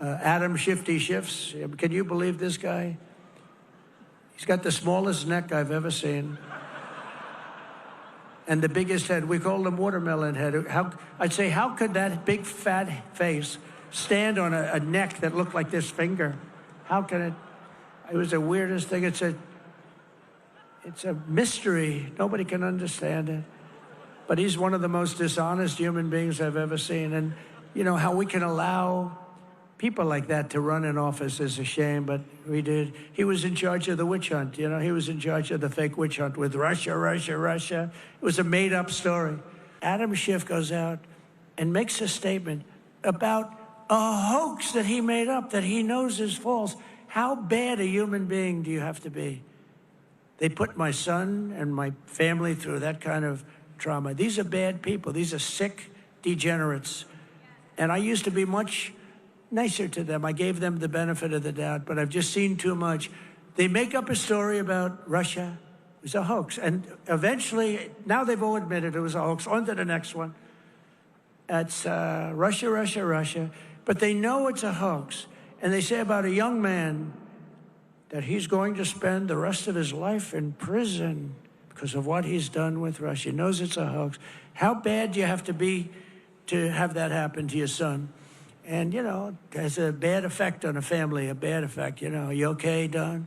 Adam Shifty Schiffs. Can you believe this guy? He's got the smallest neck I've ever seen. And the biggest head. We called him watermelon head. I'd say, how could that big fat face stand on a neck that looked like this finger? How can it? It was the weirdest thing. It's a mystery. Nobody can understand it. But he's one of the most dishonest human beings I've ever seen. And, you know, how we can allow people like that to run an office is a shame, but we did. He was in charge of the witch hunt, you know. He was in charge of the fake witch hunt with Russia. It was a made-up story. Adam Schiff goes out and makes a statement about a hoax that he made up, that he knows is false. How bad a human being do you have to be? They put my son and my family through that kind of trauma. These are bad people. These are sick degenerates. And I used to be much nicer to them. I gave them the benefit of the doubt, but I've just seen too much. They make up a story about Russia. It was a hoax. And eventually, now they've all admitted it was a hoax. On to the next one. It's Russia. But they know it's a hoax. And they say about a young man that he's going to spend the rest of his life in prison because of what he's done with Russia. He knows it's a hoax. How bad do you have to be to have that happen to your son? And, you know, it has a bad effect on a family, a bad effect. You know, you okay, Don?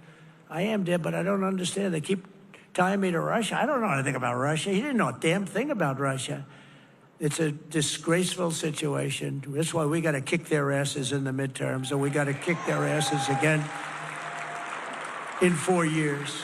I am, Dad, but I don't understand. They keep tying me to Russia. I don't know anything about Russia. He didn't know a damn thing about Russia. It's a disgraceful situation. That's why we got to kick their asses in the midterms, and we got to kick their asses again in 4 years.